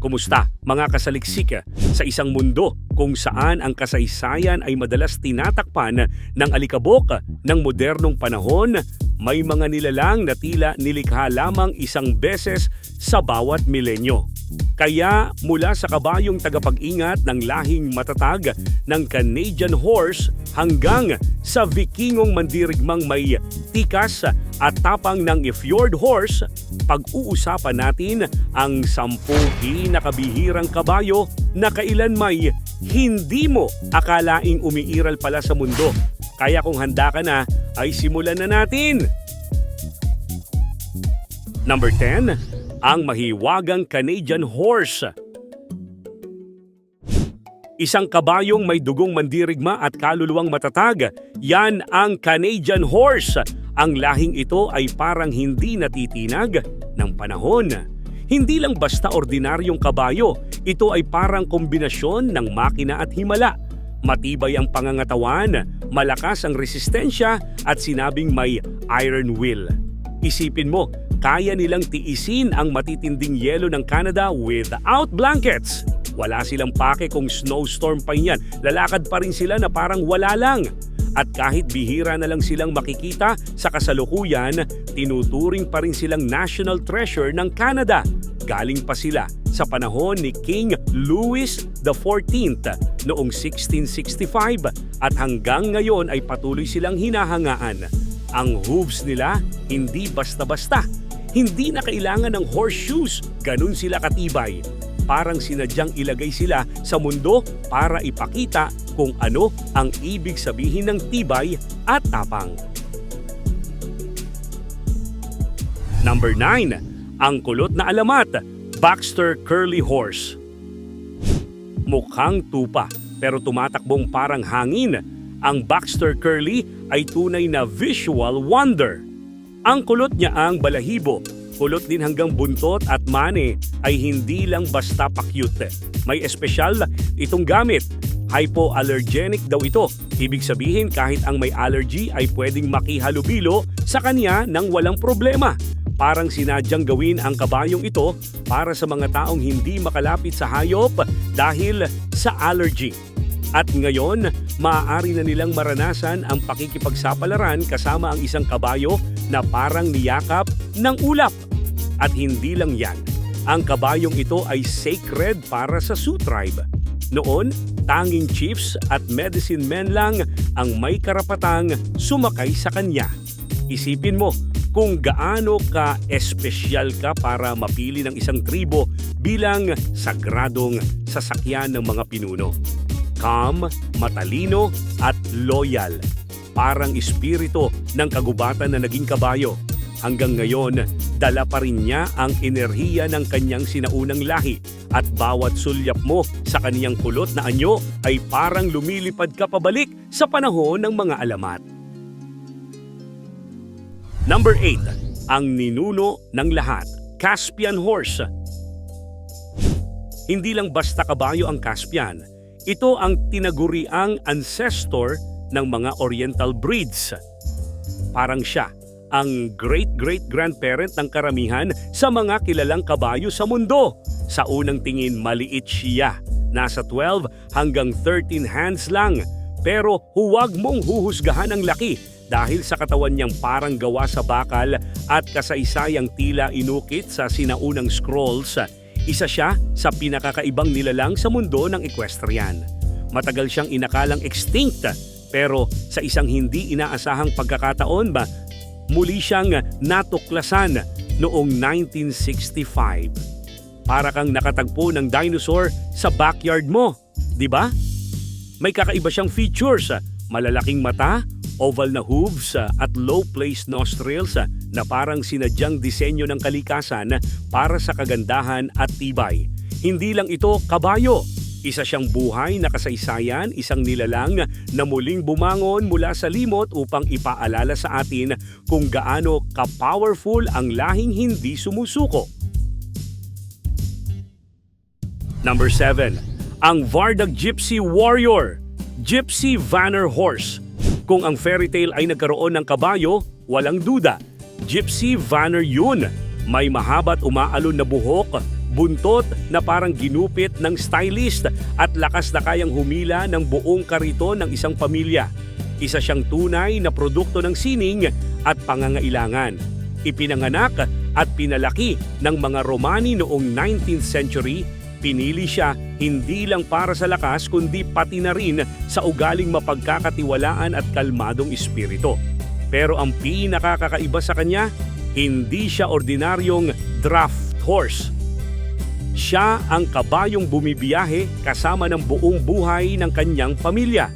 Kumusta mga kasaliksik sa isang mundo kung saan ang kasaysayan ay madalas tinatakpan ng alikabok ng modernong panahon, may mga nilalang na tila nilikha lamang isang beses sa bawat milenyo. Kaya mula sa kabayong tagapag-ingat ng lahing matatag ng Canadian horse hanggang sa Vikingong mandirigmang may tikas at tapang ng Fjord horse, pag-uusapan natin ang 10 pinakabihirang kabayo na kailan may hindi mo akalaing umiiral pala sa mundo. Kaya kung handa ka na, ay simulan na natin! Number 10, ang mahiwagang Canadian horse. Isang kabayong may dugong mandirigma at kaluluwang matatag, yan ang Canadian horse. Ang lahing ito ay parang hindi natitinag ng panahon. Hindi lang basta ordinaryong kabayo, ito ay parang kombinasyon ng makina at himala. Matibay ang pangangatawan, malakas ang resistensya at sinabing may iron will. Isipin mo, kaya nilang tiisin ang matitinding yelo ng Canada without blankets. Wala silang pake kung snowstorm pa yan, lalakad pa rin sila na parang wala lang. At kahit bihira na lang silang makikita sa kasalukuyan, tinuturing pa rin silang national treasure ng Canada. Galing pa sila sa panahon ni King Louis XIV noong 1665 at hanggang ngayon ay patuloy silang hinahangaan. Ang hooves nila hindi basta-basta. Hindi na kailangan ng horseshoes, ganun sila katibay. Parang sinadyang ilagay sila sa mundo para ipakita kung ano ang ibig sabihin ng tibay at tapang. Number 9, ang kulot na alamat, Baxter Curly Horse. Mukhang tupa pero tumatakbong parang hangin. Ang Baxter Curly ay tunay na visual wonder. Ang kulot niya ang balahibo, kulot din hanggang buntot at mane ay hindi lang basta pa-cute. May espesyal itong gamit. Hypoallergenic daw ito. Ibig sabihin kahit ang may allergy ay pwedeng makihalubilo sa kanya nang walang problema. Parang sinadyang gawin ang kabayong ito para sa mga taong hindi makalapit sa hayop dahil sa allergy. At ngayon, maaari na nilang maranasan ang pakikipagsapalaran kasama ang isang kabayo na parang niyakap ng ulap. At hindi lang yan, ang kabayong ito ay sacred para sa Sioux tribe. Noon, tanging chiefs at medicine men lang ang may karapatang sumakay sa kanya. Isipin mo kung gaano ka-espesyal ka para mapili ng isang tribo bilang sagradong sasakyan ng mga pinuno. Calm, matalino at loyal. Parang espiritu ng kagubatan na naging kabayo. Hanggang ngayon, dala pa rin niya ang enerhiya ng kanyang sinaunang lahi at bawat sulyap mo sa kaniyang kulot na anyo ay parang lumilipad ka pabalik sa panahon ng mga alamat. Number 8, ang ninuno ng lahat, Caspian Horse. Hindi lang basta kabayo ang Caspian. Ito ang tinaguriang ancestor ng mga Oriental breeds. Parang siya ang great-great-grandparent ng karamihan sa mga kilalang kabayo sa mundo. Sa unang tingin, maliit siya. Nasa 12 hanggang 13 hands lang. Pero huwag mong huhusgahan ang laki dahil sa katawan niyang parang gawa sa bakal at kasaysayang tila inukit sa sinaunang scrolls. Isa siya sa pinakakaibang nilalang sa mundo ng equestrian. Matagal siyang inakalang extinct, pero sa isang hindi inaasahang pagkakataon muli siyang natuklasan noong 1965. Para kang nakatagpo ng dinosaur sa backyard mo, di ba? May kakaiba siyang features, malalaking mata, oval na hooves at low-placed nostrils na parang sinadyang disenyo ng kalikasan para sa kagandahan at tibay. Hindi lang ito kabayo. Isa siyang buhay na kasaysayan, isang nilalang na muling bumangon mula sa limot upang ipaalala sa atin kung gaano ka-powerful ang lahing hindi sumusuko. Number 7, ang Vardag Gypsy Warrior, Gypsy Vanner Horse. Kung ang fairy tale ay nagkaroon ng kabayo, walang duda, Gypsy Vanner yun. May mahaba at umaalon na buhok, buntot na parang ginupit ng stylist at lakas na kayang humila ng buong kariton ng isang pamilya. Isa siyang tunay na produkto ng sining at pangangailangan. Ipinanganak at pinalaki ng mga Romani noong 19th century, pinili siya hindi lang para sa lakas kundi pati na rin sa ugaling mapagkakatiwalaan at kalmadong espiritu. Pero ang pinakakakaiba sa kanya, hindi siya ordinaryong draft horse. Siya ang kabayong bumibiyahe kasama ng buong buhay ng kanyang pamilya.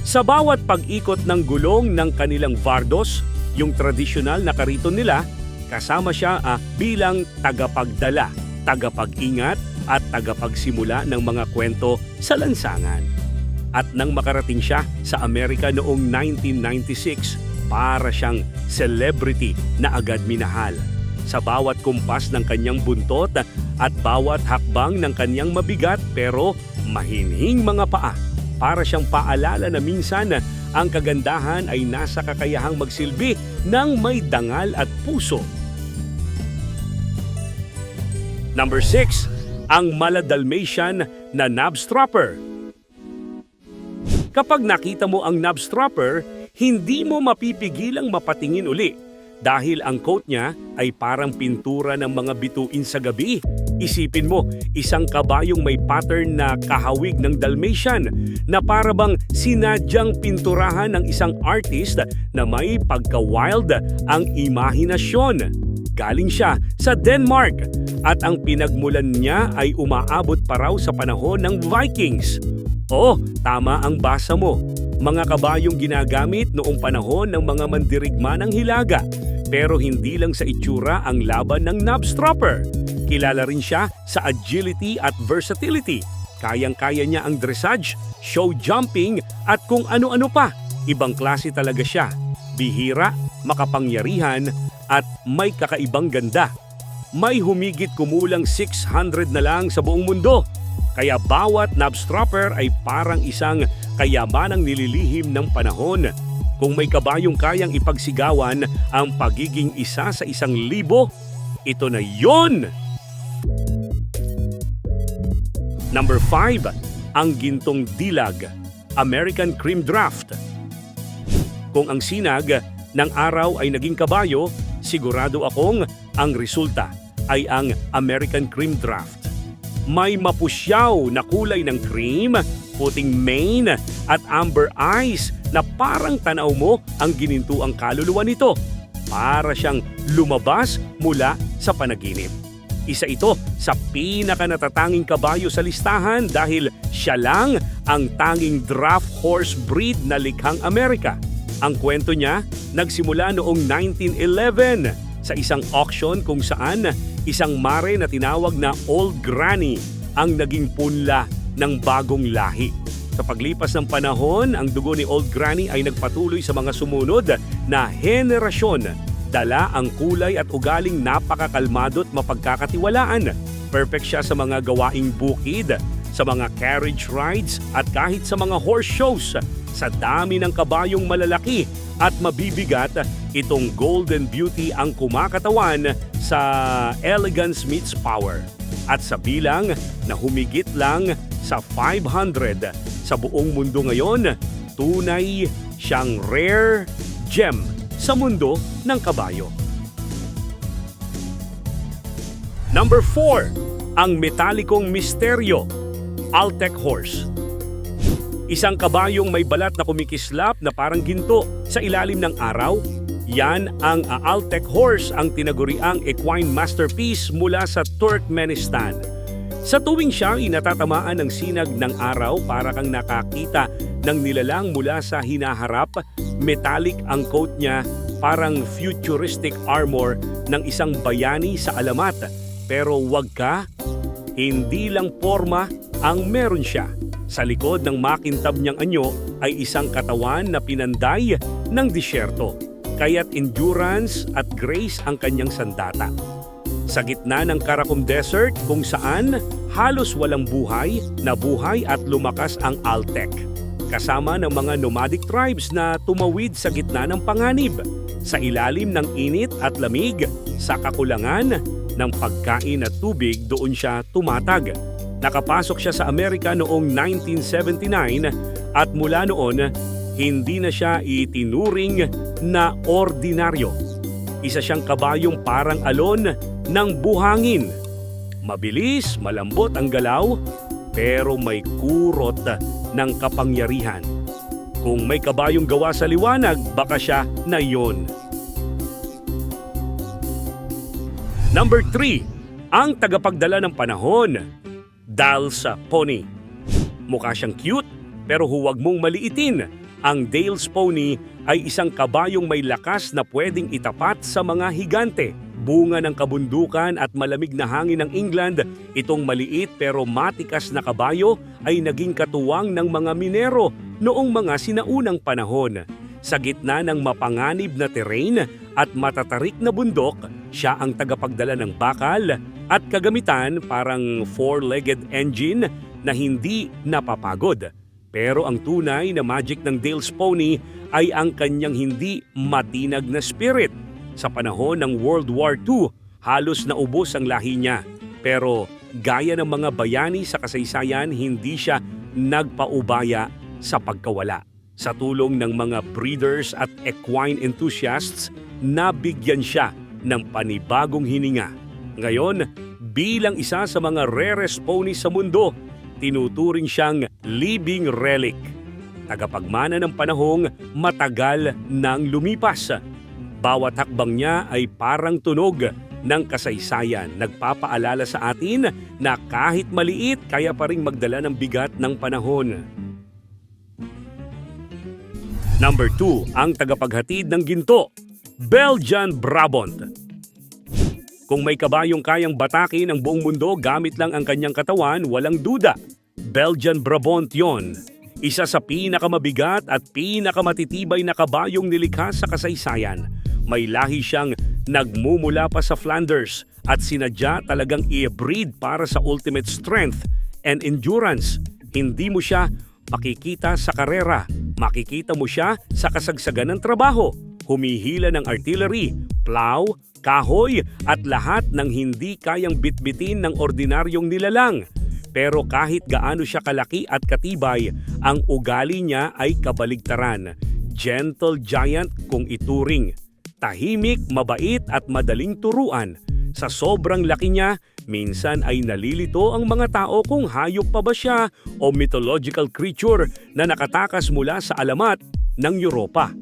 Sa bawat pag-ikot ng gulong ng kanilang vardos, yung tradisyonal na kariton nila, kasama siya bilang tagapagdala, tagapag-ingat at tagapagsimula ng mga kwento sa lansangan. At nang makarating siya sa Amerika noong 1996, para siyang celebrity na agad minahal. Sa bawat kumpas ng kanyang buntot at bawat hakbang ng kanyang mabigat pero mahinhing mga paa, para siyang paalala na minsan ang kagandahan ay nasa kakayahang magsilbi ng may dangal at puso. Number 6, ang Mala-Dalmatian na knobstropper. Kapag nakita mo ang knobstropper, hindi mo mapipigilang mapatingin uli dahil ang coat niya ay parang pintura ng mga bituin sa gabi. Isipin mo, isang kabayong may pattern na kahawig ng Dalmatian na para bang sinadyang pinturahan ng isang artist na may pagka-wild ang imahinasyon. Galing siya sa Denmark at ang pinagmulan niya ay umaabot pa raw sa panahon ng Vikings. Oo, tama ang basa mo. Mga kabayong ginagamit noong panahon ng mga mandirigma ng Hilaga. Pero hindi lang sa itsura ang laban ng knobstropper. Kilala rin siya sa agility at versatility. Kayang-kaya niya ang dressage, show jumping at kung ano-ano pa. Ibang klase talaga siya. Bihira, makapangyarihan at may kakaibang ganda. May humigit kumulang 600 na lang sa buong mundo. Kaya bawat knobstropper ay parang isang kayamanang nililihim ng panahon. Kung may kabayong kayang ipagsigawan ang pagiging isa sa 1,000, ito na yon! Number 5, ang gintong dilag, American Cream Draft. Kung ang sinag ng araw ay naging kabayo, sigurado akong ang resulta ay ang American Cream Draft. May mapusyaw na kulay ng cream, puting mane at amber eyes na parang tanaw mo ang ginintuang kaluluwa nito. Para siyang lumabas mula sa panaginip. Isa ito sa pinakanatatanging kabayo sa listahan dahil siya lang ang tanging draft horse breed na likhang Amerika. Ang kwento niya nagsimula noong 1911 sa isang auction kung saan isang mare na tinawag na Old Granny ang naging punla ng bagong lahi. Sa paglipas ng panahon, ang dugo ni Old Granny ay nagpatuloy sa mga sumunod na henerasyon. Dala ang kulay at ugaling napakakalmado at mapagkakatiwalaan. Perfect siya sa mga gawaing bukid, sa mga carriage rides at kahit sa mga horse shows. Sa dami ng kabayong malalaki at mabibigat, itong Golden Beauty ang kumakatawan sa elegance meets power. At sa bilang na humigit lang sa 500 sa buong mundo ngayon, tunay siyang rare gem sa mundo ng kabayo. Number 4, ang metalikong misteryo, Altec Horse. Isang kabayong may balat na kumikislap na parang ginto sa ilalim ng araw. Yan ang Altec Horse, ang tinaguriang equine masterpiece mula sa Turkmenistan. Sa tuwing siya inatatamaan ng sinag ng araw, para kang nakakita ng nilalang mula sa hinaharap. Metallic ang coat niya, parang futuristic armor ng isang bayani sa alamat. Pero wag ka, hindi lang forma ang meron siya. Sa likod ng makintab niyang anyo ay isang katawan na pinanday ng disyerto. Kaya't endurance at grace ang kanyang sandata. Sa gitna ng Karakum Desert kung saan halos walang buhay, nabuhay at lumakas ang Altec. Kasama ng mga nomadic tribes na tumawid sa gitna ng panganib. Sa ilalim ng init at lamig, sa kakulangan, ng pagkain at tubig doon siya tumatag. Nakapasok siya sa Amerika noong 1979 at mula noon, hindi na siya itinuring na ordinaryo. Isa siyang kabayong parang alon ng buhangin. Mabilis, malambot ang galaw, pero may kurot ng kapangyarihan. Kung may kabayong gawa sa liwanag, baka siya na yon. Number 3, ang tagapagdala ng panahon, Dale's Pony. Mukha siyang cute, pero huwag mong maliitin. Ang Dale's Pony ay isang kabayong may lakas na pwedeng itapat sa mga higante. Bunga ng kabundukan at malamig na hangin ng England, itong maliit pero matikas na kabayo ay naging katuwang ng mga minero noong mga sinaunang panahon. Sa gitna ng mapanganib na terrain at matatarik na bundok, siya ang tagapagdala ng bakal at kagamitan parang four-legged engine na hindi napapagod. Pero ang tunay na magic ng Dale's Pony ay ang kanyang hindi matinag na spirit. Sa panahon ng World War II, halos naubos ang lahi niya. Pero gaya ng mga bayani sa kasaysayan, hindi siya nagpaubaya sa pagkawala. Sa tulong ng mga breeders at equine enthusiasts, nabigyan siya ng panibagong hininga. Ngayon, bilang isa sa mga rarest pony sa mundo, tinuturing siyang living relic. Tagapagmana ng panahong matagal nang lumipas. Bawat hakbang niya ay parang tunog ng kasaysayan. Nagpapaalala sa atin na kahit maliit, kaya pa ring magdala ng bigat ng panahon. Number 2, ang tagapaghatid ng ginto, Belgian Brabant. Kung may kabayong kayang batakin ang buong mundo gamit lang ang kanyang katawan, walang duda, Belgian Brabant yon. Isa sa pinakamabigat at pinakamatitibay na kabayong nilikha sa kasaysayan. May lahi siyang nagmumula pa sa Flanders at sinadya talagang i-breed para sa ultimate strength and endurance. Hindi mo siya makikita sa karera, makikita mo siya sa kasagsagan ng trabaho, humihila ng artillery, plow, kahoy at lahat ng hindi kayang bitbitin ng ordinaryong nilalang. Pero kahit gaano siya kalaki at katibay, ang ugali niya ay kabaligtaran. Gentle giant kung ituring. Tahimik, mabait at madaling turuan. Sa sobrang laki niya, minsan ay nalilito ang mga tao kung hayop pa ba siya o mythological creature na nakatakas mula sa alamat ng Europa.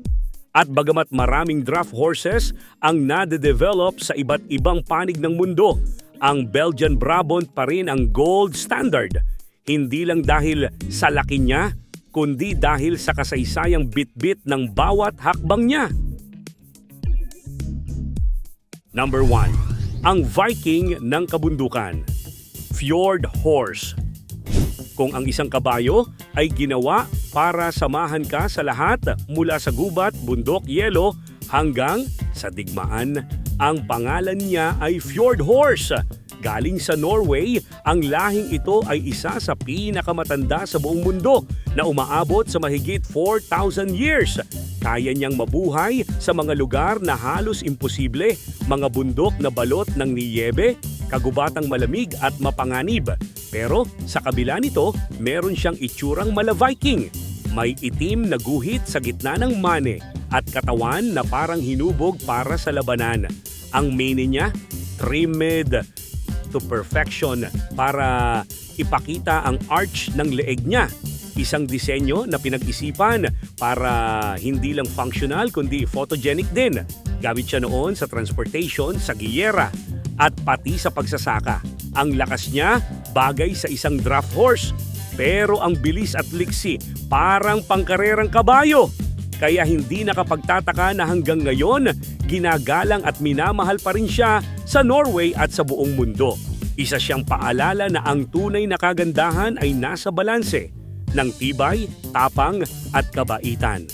At bagamat maraming draft horses ang nade-develop sa iba't ibang panig ng mundo, ang Belgian Brabant pa rin ang gold standard. Hindi lang dahil sa laki niya, kundi dahil sa kasaysayang bitbit ng bawat hakbang niya. Number 1, ang Viking ng kabundukan, Fjord Horse. Kung ang isang kabayo ay ginawa para samahan ka sa lahat mula sa gubat, bundok, yelo hanggang sa digmaan, ang pangalan niya ay Fjord Horse. Galing sa Norway, ang lahing ito ay isa sa pinakamatanda sa buong mundo na umaabot sa mahigit 4,000 years. Kaya niyang mabuhay sa mga lugar na halos imposible, mga bundok na balot ng niyebe, kagubatang malamig at mapanganib. Pero sa kabila nito, meron siyang itsurang mala-Viking. May itim na guhit sa gitna ng mane at katawan na parang hinubog para sa labanan. Ang mane niya, trimmed to perfection para ipakita ang arch ng leeg niya. Isang disenyo na pinag-isipan para hindi lang functional kundi photogenic din. Gamit siya noon sa transportation, sa giyera at pati sa pagsasaka. Ang lakas niya bagay sa isang draft horse, pero ang bilis at liksi parang pangkarerang kabayo. Kaya hindi nakapagtataka na hanggang ngayon, ginagalang at minamahal pa rin siya sa Norway at sa buong mundo. Isa siyang paalala na ang tunay na kagandahan ay nasa balanse ng tibay, tapang at kabaitan.